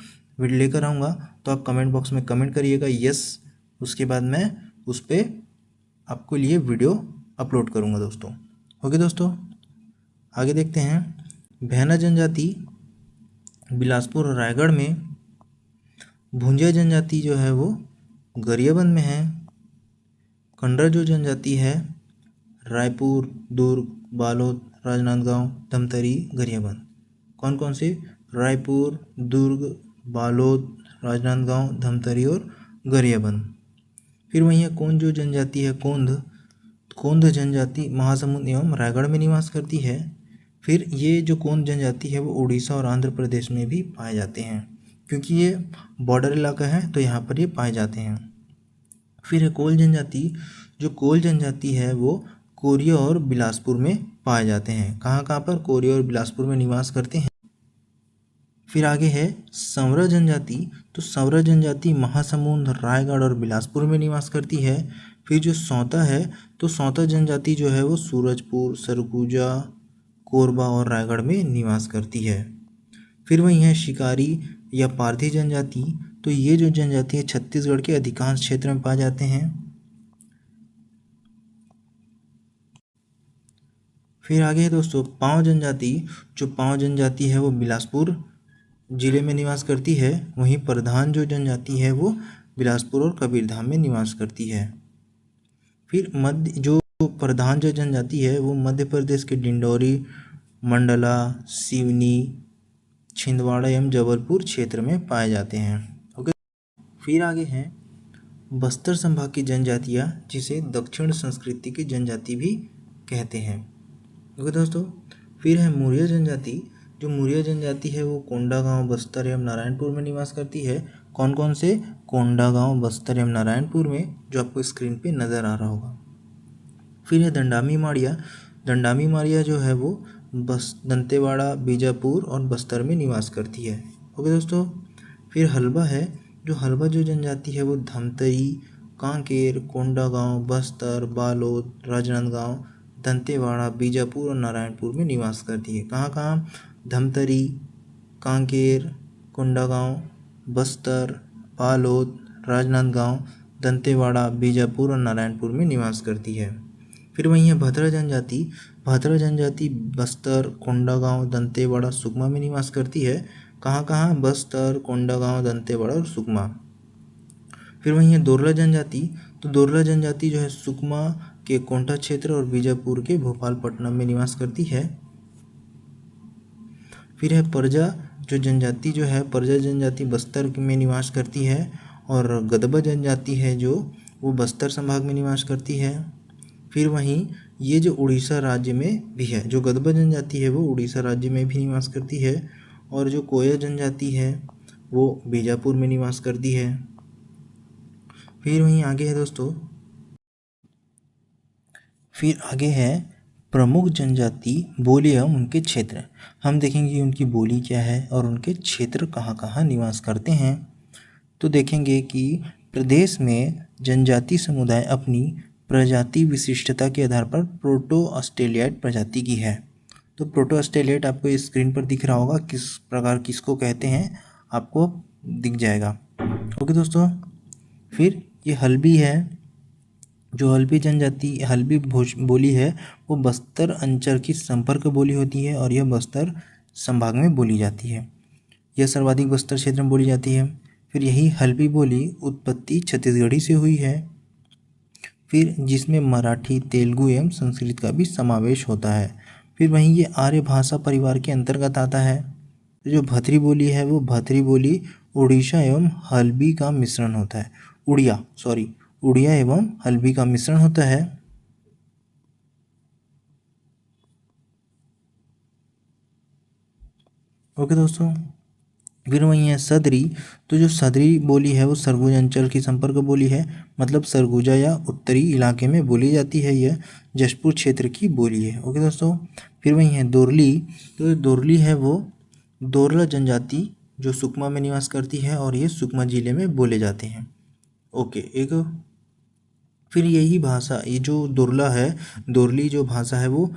[SPEAKER 1] लेकर आऊँगा। तो आप कमेंट बॉक्स में कमेंट करिएगा यस, उसके बाद मैं उस पर आपको लिए वीडियो अपलोड करूँगा दोस्तों। ओके दोस्तों, आगे देखते हैं। भैना जनजाति बिलासपुर और रायगढ़ में। भुंजिया जनजाति जो है वो गरियाबंद में है। कंडरा जो जनजाति है रायपुर, दुर्ग, बालोद, राजनांदगांव, धमतरी, गरियाबंद। कौन कौन से? रायपुर, दुर्ग, बालोद, राजनांदगांव, धमतरी और गरियाबंद। फिर वहीं है कोंद जो जनजाति है कोंद जनजाति महासमुंद एवं रायगढ़ में निवास करती है। फिर ये जो कोंद जनजाति है वो उड़ीसा और आंध्र प्रदेश में भी पाए जाते हैं, क्योंकि ये बॉर्डर इलाका है तो यहाँ पर ये पाए जाते हैं। फिर है कोल जनजाति। जो कोल जनजाति है वो कोरिया और बिलासपुर में पाए जाते हैं। कहाँ कहाँ पर? कोरिया और बिलासपुर में निवास करते हैं। फिर आगे है संवरा जनजाति। तो संवरा जनजाति महासमुंद, रायगढ़ और बिलासपुर में निवास करती है। फिर जो सौता है तो सौता जनजाति जो है वो सूरजपुर, सरगुजा, कोरबा और रायगढ़ में निवास करती है। फिर वहीं है शिकारी या पारधी जनजाति। तो ये जो जनजाति है छत्तीसगढ़ के अधिकांश क्षेत्र में पाए जाते हैं। फिर आगे है दोस्तों पांव जनजाति। जो पांव जनजाति है वो बिलासपुर जिले में निवास करती है। वहीं प्रधान जो जनजाति है वो बिलासपुर और कबीरधाम में निवास करती है। फिर जो प्रधान जो जनजाति है वो मध्य प्रदेश के डिंडौरी, मंडला, सिवनी, छिंदवाड़ा एवं जबलपुर क्षेत्र में पाए जाते हैं। ओके, फिर आगे हैं बस्तर संभाग की जनजातियाँ, जिसे दक्षिण संस्कृति की जनजाति भी कहते हैं। ओके दोस्तों, फिर है मुरिया जनजाति। जो मुरिया जनजाति है वो कोंडागांव, बस्तर एवं नारायणपुर में निवास करती है। कौन कौन से? कोंडागांव, बस्तर एवं नारायणपुर में, जो आपको स्क्रीन पे नज़र आ रहा होगा। फिर है दंडामी माड़िया। दंडामी माड़िया जो है वो दंतेवाड़ा, बीजापुर और बस्तर में निवास करती है। ओके दोस्तों, फिर हलबा है। जो हलबा जो जनजाति है वो धमतरी, कांकेर, कोंडागांव, बस्तर, बालोद, राजनांदगांव, दंतेवाड़ा, बीजापुर और नारायणपुर में निवास करती है। कहाँ कहाँ? धमतरी, कांकेर, कोंडागांव, बस्तर, बालोद, राजनांदगांव, दंतेवाड़ा, बीजापुर और नारायणपुर में निवास करती है। फिर वहीं है भद्रा जनजाति। भद्रा जनजाति बस्तर, कोंडागांव, दंतेवाड़ा, सुकमा में निवास करती है। कहाँ कहाँ? बस्तर, कोंडागांव, दंतेवाड़ा और सुकमा। फिर वहीं है दोरला जनजाति। तो दोरला जनजाति जो है सुकमा के कोंटा क्षेत्र और बीजापुर के भोपालपट्टनम में निवास करती है। फिर है परजा जो जनजाति जो है परजा जनजाति बस्तर में निवास करती है। और गदबा जनजाति है जो वो बस्तर संभाग में निवास करती है। फिर वहीं ये जो उड़ीसा राज्य में भी है, जो गदबा जनजाति है वो उड़ीसा राज्य में भी निवास करती है। और जो कोया जनजाति है वो बीजापुर में निवास करती है। फिर वहीं आगे है दोस्तों, फिर आगे है प्रमुख जनजाति बोली एवं उनके क्षेत्र। हम देखेंगे कि उनकी बोली क्या है और उनके क्षेत्र कहाँ कहाँ निवास करते हैं। तो देखेंगे कि प्रदेश में जनजाति समुदाय अपनी प्रजाति विशिष्टता के आधार पर प्रोटो ऑस्ट्रेलियाइट प्रजाति की है। तो प्रोटो ऑस्ट्रेलियाइट आपको इस स्क्रीन पर दिख रहा होगा, किस प्रकार किसको कहते हैं आपको दिख जाएगा। ओके दोस्तों, फिर ये हल्बी है, जो हल्बी जनजाति हल्बी बोली है वो बस्तर अंचल की संपर्क बोली होती है और यह बस्तर संभाग में बोली जाती है। यह सर्वाधिक बस्तर क्षेत्र में बोली जाती है। फिर यही हल्बी बोली उत्पत्ति छत्तीसगढ़ी से हुई है, फिर जिसमें मराठी, तेलुगु एवं संस्कृत का भी समावेश होता है। फिर वहीं ये आर्य भाषा परिवार के अंतर्गत आता है। जो भतरी बोली है वो भतरी बोली उड़ीसा एवं हल्बी का मिश्रण होता है। उड़िया एवं हल्बी का मिश्रण होता है। ओके दोस्तों, फिर वही है सदरी। तो जो सदरी बोली है वो सरगुजा अंचल की संपर्क बोली है, मतलब सरगुजा या उत्तरी इलाके में बोली जाती है। यह जशपुर क्षेत्र की बोली है। ओके दोस्तों, फिर वही है दोरली। तो दोरली है वो दोरला जनजाति जो सुकमा में निवास करती है और ये सुकमा जिले में बोले जाते हैं। ओके, एक फिर यही भाषा, ये जो दोरला है, दोरली जो भाषा है वो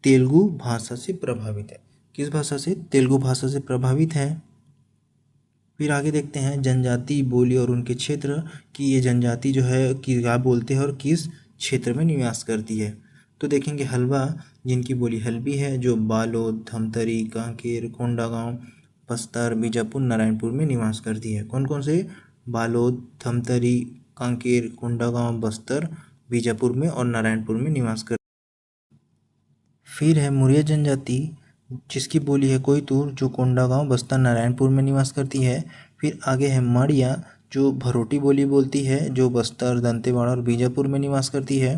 [SPEAKER 1] तेलुगु भाषा से प्रभावित है। किस भाषा से? तेलुगु भाषा से प्रभावित है। फिर आगे देखते हैं जनजाति बोली और उनके क्षेत्र कि ये जनजाति जो है कि क्या बोलते हैं और किस क्षेत्र में निवास करती है। तो देखेंगे हल्बा, जिनकी बोली हल्बी है, जो बालोद, धमतरी, कांकेर, कोंडागांव, बस्तर, बीजापुर, नारायणपुर में निवास करती है। कौन कौन से? बालोद, धमतरी, कांकेर, कोंडागांव, बस्तर, बीजापुर में और नारायणपुर में निवास कर। फिर है मुरिया जनजाति, जिसकी बोली है कोयतुर, जो कोंडागांव, बस्तर, नारायणपुर में निवास करती है। फिर आगे है माड़िया, जो भरोटी बोली बोलती है, जो बस्तर, दंतेवाड़ा और बीजापुर में निवास करती है।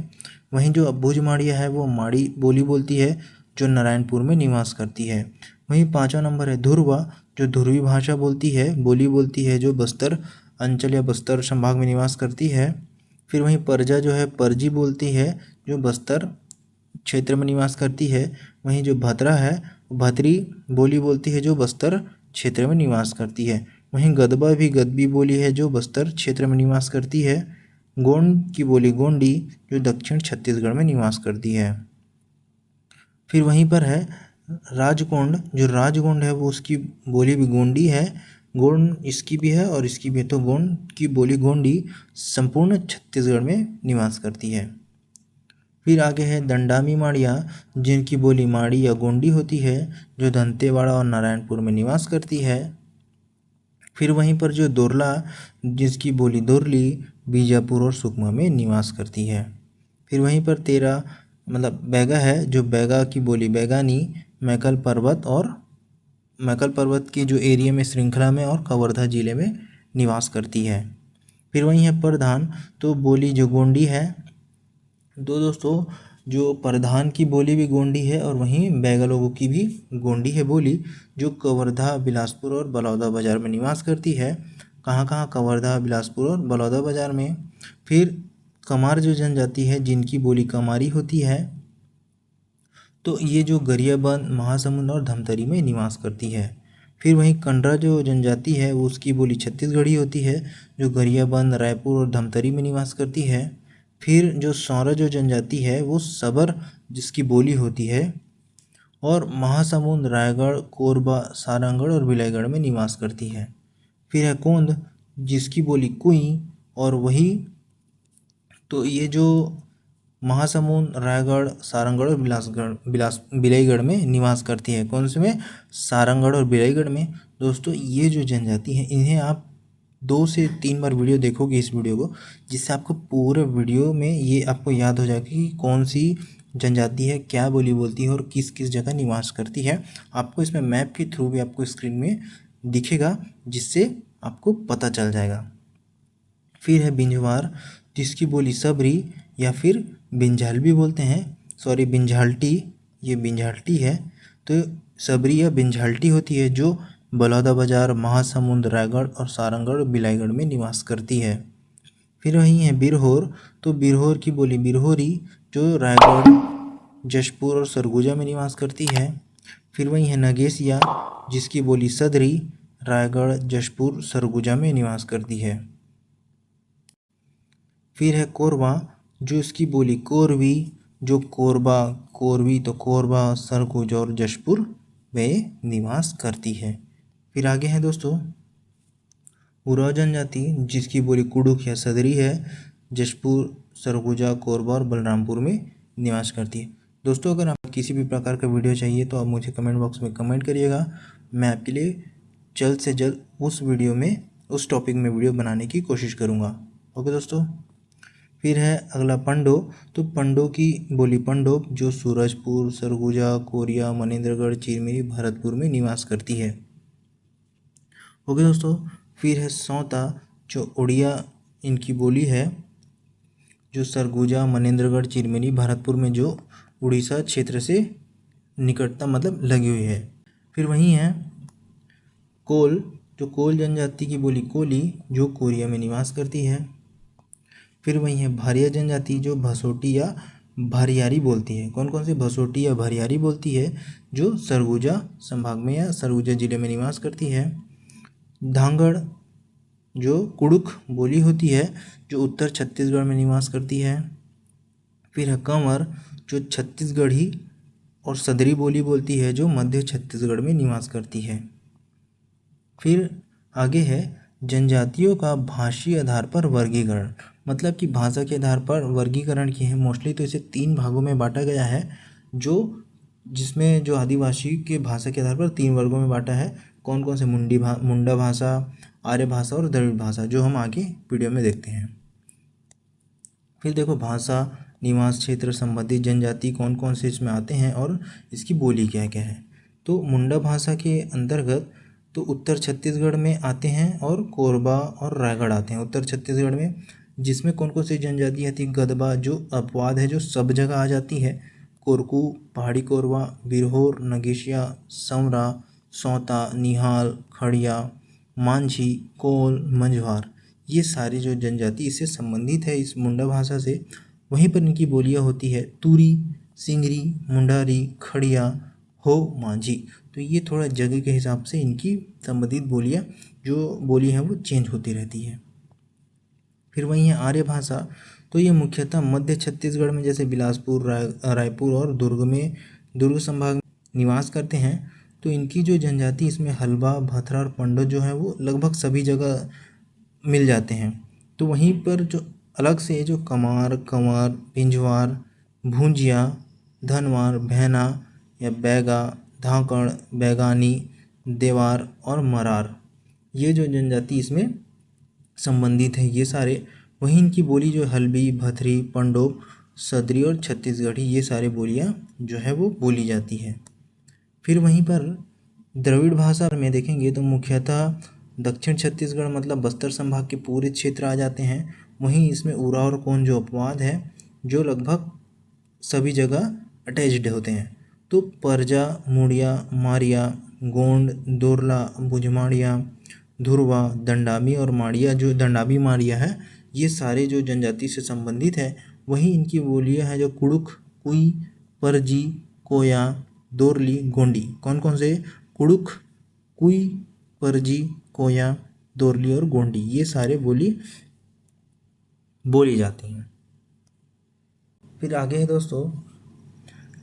[SPEAKER 1] वहीं जो अबुझ माड़िया है वो माड़ी बोली बोलती है, जो नारायणपुर में निवास करती है। वहीं 5वां नंबर है धुरवा, जो ध्रुवी भाषा बोली बोलती है, जो बस्तर अंचल या बस्तर संभाग में निवास करती है। फिर वहीं परजा जो है परजी बोलती है, जो बस्तर क्षेत्र में निवास करती है। वहीं जो भतरा है भतरी बोली बोलती है, जो बस्तर क्षेत्र में निवास करती है। वहीं गदबा भी गदबी बोली है, जो बस्तर क्षेत्र में निवास करती है। गोंड की बोली गोंडी, जो दक्षिण छत्तीसगढ़ में निवास करती है। फिर वहीं पर है राजगोंड, जो राजगोंड है वो उसकी बोली भी गोंडी है। गोंड इसकी भी है और इसकी भी है, तो गोंड की बोली गोंडी संपूर्ण छत्तीसगढ़ में निवास करती है। फिर आगे है दंडामी माड़िया, जिनकी बोली माड़ी या गोंडी होती है, जो दंतेवाड़ा और नारायणपुर में निवास करती है। फिर वहीं पर जो दोरला, जिसकी बोली दोरली, बीजापुर और सुकमा में निवास करती है। फिर वहीं पर बैगा है, जो बैगा की बोली बैगानी, मैकल पर्वत के जो एरिया में श्रृंखला में और कवर्धा जिले में निवास करती है। फिर वहीं है प्रधान, तो बोली जो गोंडी है। दोस्तों, जो प्रधान की बोली भी गोंडी है और वहीं बैगा लोगों की भी गोंडी है बोली, जो कवर्धा, बिलासपुर और बलौदाबाजार में निवास करती है। कहाँ? कवर्धा, बिलासपुर और बलौदाबाजार में। फिर कमार जो जनजाति है, जिनकी बोली कमारी होती है, तो ये जो गरियाबंद, महासमुंद और धमतरी में निवास करती है। फिर वहीं कंडरा जो जनजाति है वो उसकी बोली छत्तीसगढ़ी होती है, जो गरियाबंद, रायपुर और धमतरी में निवास करती है। फिर जो सौरा जो जनजाति है वो सबर जिसकी बोली होती है और महासमुंद, रायगढ़, कोरबा, सारंगढ़ और बिलाईगढ़ में निवास करती है। फिर है कोंद, जिसकी बोली कुई और वही, तो ये जो महासमुंद, रायगढ़, सारंगढ़ और बिलाईगढ़ में निवास करती है। कौन से में? सारंगढ़ और बिलाईगढ़ में। दोस्तों, ये जो जनजाति है इन्हें आप 2 से 3 बार वीडियो देखोगे इस वीडियो को, जिससे आपको पूरे वीडियो में ये आपको याद हो जाएगा कि कौन सी जनजाति है, क्या बोली बोलती है और किस किस जगह निवास करती है। आपको इसमें मैप के थ्रू भी आपको स्क्रीन में दिखेगा, जिससे आपको पता चल जाएगा। फिर है बिंझवार, जिसकी बोली सबरी या फिर बिंझाल भी बोलते हैं, बिंझाल्टी, ये बिंझाल्टी है। तो सबरी या बिंझाल्टी होती है, जो बलौदाबाजार, महासमुंद, रायगढ़ और सारंगढ़ और बिलाईगढ़ में निवास करती है। फिर वहीं है बिरहोर, तो बिरहोर की बोली बिरहोरी, जो रायगढ़, जशपुर और सरगुजा में निवास करती है। फिर वहीं है नगेसिया, जिसकी बोली सदरी, रायगढ़, जशपुर, सरगुजा में निवास करती है। फिर है कोरवा, जो इसकी बोली कोरवी, जो कोरवी तो कोरबा, सरगुजा और जशपुर में निवास करती है। फिर आगे है दोस्तों उराव जनजाति जिसकी बोली कुड़ुक या सदरी है, जशपुर, सरगुजा, कोरबा और बलरामपुर में निवास करती है। दोस्तों, अगर आप किसी भी प्रकार का वीडियो चाहिए तो आप मुझे कमेंट बॉक्स में कमेंट करिएगा। मैं आपके लिए जल्द से जल्द उस टॉपिक में वीडियो बनाने की कोशिश करूँगा। ओके दोस्तों। फिर है अगला पंडो। तो पंडो की बोली पंडोब जो सूरजपुर, सरगुजा, कोरिया, मनेंद्रगढ़, चिरमिरी, भरतपुर में निवास करती है। ओके दोस्तों। फिर है सौता जो उड़िया इनकी बोली है, जो सरगुजा, मनेंद्रगढ़, चिरमिरी, भरतपुर में जो उड़ीसा क्षेत्र से निकटता मतलब लगी हुई है। फिर वहीं है कोल जो कोल जनजाति की बोली कोली जो कोरिया में निवास करती है। फिर वहीं है भारिया जनजाति जो भसोटी या भरियारी बोलती है। कौन कौन से भसोटी या भरियारी बोलती है? जो सरगुजा संभाग में या सरगुजा जिले में निवास करती है। धांगड़ जो कुड़ुक बोली होती है जो उत्तर छत्तीसगढ़ में निवास करती है। फिर है कंवर जो छत्तीसगढ़ी और सदरी बोली बोलती है जो मध्य छत्तीसगढ़ में निवास करती है। फिर आगे है जनजातियों का भाषी आधार पर वर्गीकरण, मतलब कि भाषा के आधार पर वर्गीकरण किए हैं। मोस्टली तो इसे 3 भागों में बांटा गया है, जिसमें जो आदिवासी के भाषा के आधार पर 3 वर्गों में बांटा है। कौन कौन से? मुंडा भाषा, आर्य भाषा और द्रविड़ भाषा, जो हम आगे वीडियो में देखते हैं। फिर देखो भाषा, निवास क्षेत्र संबंधित जनजाति कौन कौन से इसमें आते हैं और इसकी बोली क्या क्या है। तो मुंडा भाषा के अंतर्गत तो उत्तर छत्तीसगढ़ में आते हैं और कोरबा और रायगढ़ आते हैं उत्तर छत्तीसगढ़ में। जिसमें कौन कौन सी जनजाति आती है? गदबा जो अपवाद है जो सब जगह आ जाती है। कोरकू, पहाड़ी कोरबा, बिरहोर, नगेशिया, समरा, सौता, निहाल, खड़िया, मांझी, कोल, मंझवार, ये सारी जो जनजाति इससे संबंधित है इस मुंडा भाषा से। वहीं पर इनकी बोलियां होती है तुरी, सिंगरी, मुंडारी, खड़िया, हो, मांझी। तो ये थोड़ा जगह के हिसाब से इनकी संबंधित बोलियां जो बोली हैं वो चेंज होती रहती है। फिर वहीं है आर्य भाषा। तो ये मुख्यतः मध्य छत्तीसगढ़ में जैसे बिलासपुर, रायपुर और दुर्ग संभाग में निवास करते हैं। तो इनकी जो जनजाति इसमें हल्बा, भथरा और पंडो जो है वो लगभग सभी जगह मिल जाते हैं। तो वहीं पर जो अलग से जो कमार, कंवर, पिंजवार, भूंजिया, धनवार, भैना या बैगा, धाकड़, बैगानी, देवार और मरार, ये जो जनजाति इसमें संबंधित है ये सारे। वहीं इनकी बोली जो हल्बी, भथरी, पंडोब, सदरी और छत्तीसगढ़ी, ये सारे बोलियाँ जो है वो बोली जाती है। फिर वहीं पर द्रविड़ भाषा में देखेंगे तो मुख्यतः दक्षिण छत्तीसगढ़ मतलब बस्तर संभाग के पूरे क्षेत्र आ जाते हैं। वहीं इसमें उरा और कोन जो अपवाद है जो लगभग सभी जगह अटैच्ड होते हैं। तो परजा, मुड़िया, मारिया, गोंड, दोरला, बुझमाड़िया, धुरवा, दंडामी और माड़िया जो दंडामी माड़िया है, ये सारे जो जनजाति से संबंधित है। वहीं इनकी बोलियां हैं जो कुड़ुक, कुई, परजी, कोया, दोरली, गोंडी। कौन कौन से? कुड़ुक, कुई, परजी, कोया, दोरली और गोंडी, ये सारे बोली जाती हैं। फिर आगे है दोस्तों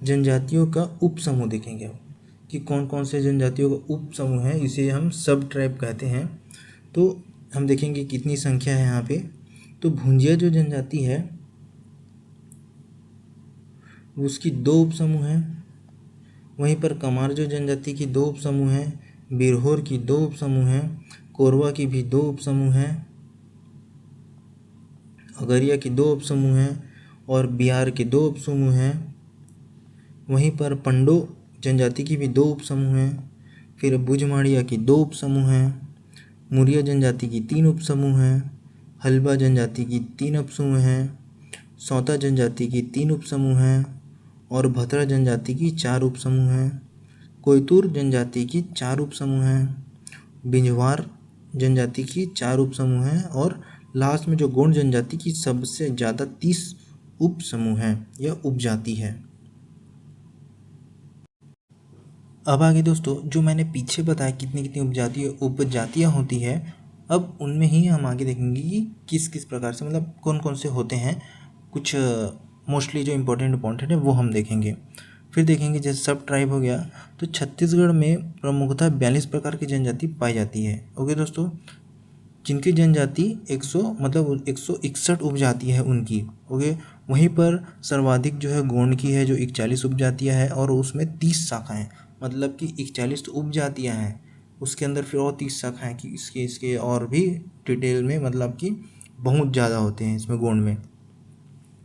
[SPEAKER 1] जनजातियों का उप समूह देखेंगे हम कि कौन कौन से जनजातियों का उप समूह है, इसे हम सब ट्राइब कहते हैं। तो हम देखेंगे कितनी संख्या है यहाँ पे। तो भुंजिया जो जनजाति है उसकी 2 उप समूह हैं। वहीं पर कमार जो जनजाति की 2 उप समूह हैं। बिरहोर की 2 उप समूह हैं। कोरवा की भी 2 उप समूह हैं। अगरिया की 2 उप समूह हैं और बिहार के 2 उप समूह हैं। वहीं पर पंडो जनजाति की भी 2 उप समूह हैं। फिर बुझमाड़िया की 2 उप समूह हैं। मुरिया जनजाति की 3 उप समूह हैं। हल्बा जनजाति की 3 उप समूह हैं। सौता जनजाति की 3 उप समूह हैं और भतरा जनजाति की 4 उप समूह हैं। कोयतुर जनजाति की 4 उप समूह हैं। बिंजवार जनजाति की 4 उप समूह हैं और लास्ट में जो गोंड जनजाति की सबसे ज़्यादा 30 उप समूह हैं या उपजाति है। अब आगे दोस्तों जो मैंने पीछे बताया कितनी कितनी उपजातियाँ होती है, अब उनमें ही हम आगे देखेंगे कि किस किस प्रकार से मतलब कौन कौन से होते हैं। कुछ मोस्टली जो इम्पोर्टेंट है वो हम देखेंगे। फिर देखेंगे जैसे सब ट्राइब हो गया। तो छत्तीसगढ़ में प्रमुखतः 42 प्रकार की जनजाति पाई जाती है। ओके दोस्तों। जिनकी जनजाति 161 उपजातियाँ है उनकी। ओके, वहीं पर सर्वाधिक जो है गोंड की है जो 41 उपजातियाँ है और उसमें 30 शाखाएँ, मतलब कि 41 तो उपजातियाँ हैं, उसके अंदर फिर और 30 शाखाएँ कि इसके और भी डिटेल में, मतलब कि बहुत ज़्यादा होते हैं इसमें गोंड में।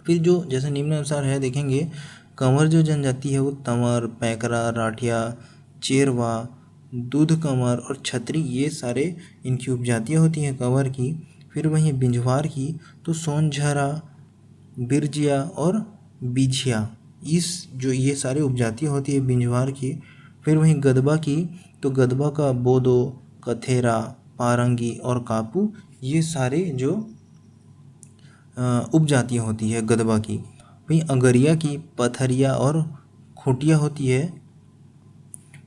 [SPEAKER 1] फिर जो जैसे निम्नानुसार है देखेंगे, कंवर जो जनजाति है वो तंवर, पैकरा, राठिया, चेरवा, दूध कंवर और छतरी, ये सारे इनकी उपजातियाँ होती हैं कंवर की। फिर वहीं बिंझवार की तो सोनझरा, बिरजिया और बिझिया, इस जो ये सारे उपजातियाँ होती है बिंझवार की। फिर वहीं गदबा की तो गदबा का बोदो, कथेरा, पारंगी और कापू, ये सारे जो उपजातियाँ होती है गदबा की। वहीं अगरिया की पथरिया और खुटिया होती है।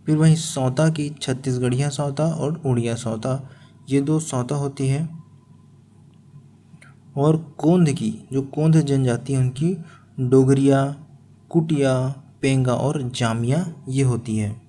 [SPEAKER 1] फिर वहीं सौता की छत्तीसगढ़िया सौता और उड़िया सौता, ये दो सौता होती है। और कोंध की जो कोंध जनजाति है उनकी डोगरिया, कुटिया, पेंगा और जामिया, ये होती है।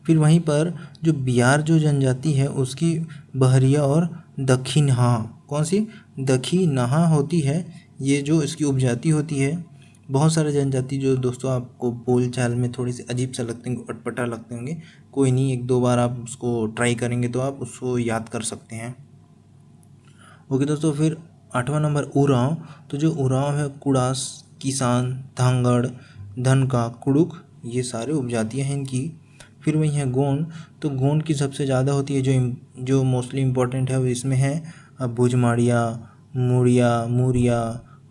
[SPEAKER 1] फिर वहीं पर जो बिहार जो जनजाति है उसकी बहरिया और दक्षिणहा, कौन सी दक्षिणहा होती है, ये जो इसकी उपजाति होती है। बहुत सारे जनजाति जो दोस्तों आपको बोलचाल में थोड़ी सी अजीब सा लगते हैं, अटपटा लगते होंगे, कोई नहीं, एक दो बार आप उसको ट्राई करेंगे तो आप उसको याद कर सकते हैं। ओके दोस्तों, फिर 8वां नंबर उरांव। तो जो उरांव है कुड़ास, किसान, धांगड़, धनका, कुड़ुक, ये सारे उपजातियाँ हैं इनकी। फिर वही है गोंड। तो गोंड की सबसे ज़्यादा होती है, जो मोस्टली इम्पोर्टेंट है वो इसमें है भुजमाड़िया, मुड़िया, मुरिया,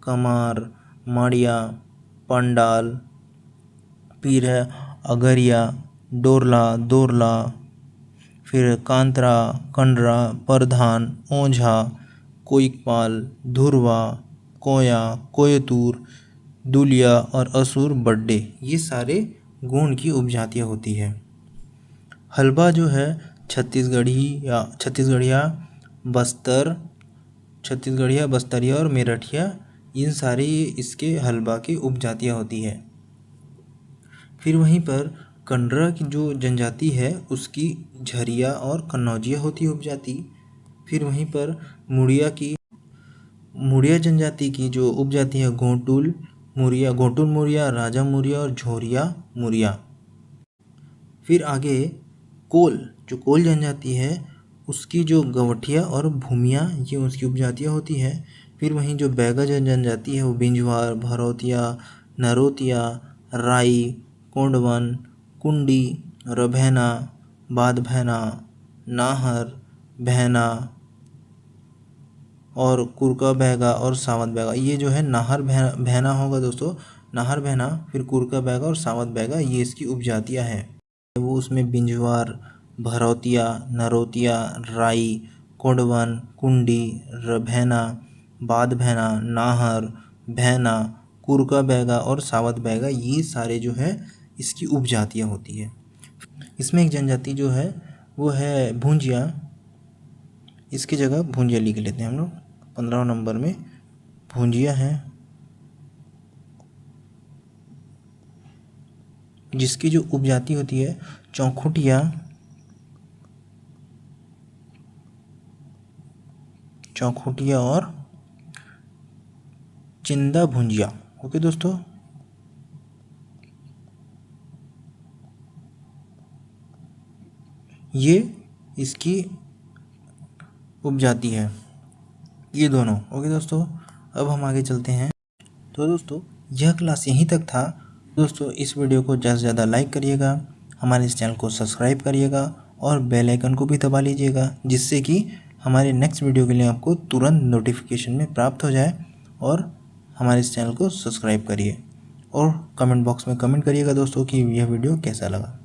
[SPEAKER 1] कमार, माड़िया, पंडाल। फिर है अगरिया, डोरला, दोरला, फिर कांतरा, कंडरा, परधान, ओंझा, कोइकपाल, धुरवा, कोया, कोयतूर, दुलिया और असुर बड्डे, ये सारे गोंड की उपजातियाँ होती है। हलबा जो है छत्तीसगढ़िया, बस्तरिया और मेरठिया, इन सारे इसके हलबा की उपजातियाँ होती है। फिर वहीं पर कंडरा की जो जनजाति है उसकी झरिया और कन्नौजिया होती है उपजाति। फिर वहीं पर मुड़िया जनजाति की जो उपजाति है घोटुल मुड़िया, राजा मुड़िया और झोरिया मुड़िया। फिर आगे जो कोल जनजाति है उसकी जो गवठिया और भूमिया, ये उसकी उपजातियाँ होती है। फिर वहीं जो बैगा जनजाति है वो बिंझवार, भरौतिया, नरोतिया, राई, कोंडवन, कुंडी, रभैना, बादभैना, नाहर, भैना और कुरका बैगा और सावत बैगा, ये जो है नाहर भैना होगा दोस्तों, नाहर भैना, फिर कुरका बैगा और सावत बैगा, ये इसकी उपजातियाँ हैं। वो उसमें बिंझवार, भरौतिया, नरोतिया, राई, कोंडवन, कुंडी, रभैना, बादभैना, नाहर, भैना, कुरका बैगा और सावत बैगा, ये सारे जो है इसकी उपजातियाँ होती है। इसमें एक जनजाति जो है वो है भूंजिया, इसकी जगह भूंजिया लिख लेते हैं हम लोग। 15 नंबर में भूंजिया है, जिसकी जो उपजाति होती है चौखुटिया, और चिंदा भुंजिया। ओके दोस्तों, ये इसकी उपजाति है, ये दोनों। ओके दोस्तों, अब हम आगे चलते हैं। तो दोस्तों यह क्लास यहीं तक था। दोस्तों इस वीडियो को ज़्यादा से ज़्यादा लाइक करिएगा, हमारे इस चैनल को सब्सक्राइब करिएगा और बेल आइकन को भी दबा लीजिएगा, जिससे कि हमारे नेक्स्ट वीडियो के लिए आपको तुरंत नोटिफिकेशन में प्राप्त हो जाए। और हमारे इस चैनल को सब्सक्राइब करिए और कमेंट बॉक्स में कमेंट करिएगा दोस्तों कि यह वीडियो कैसा लगा।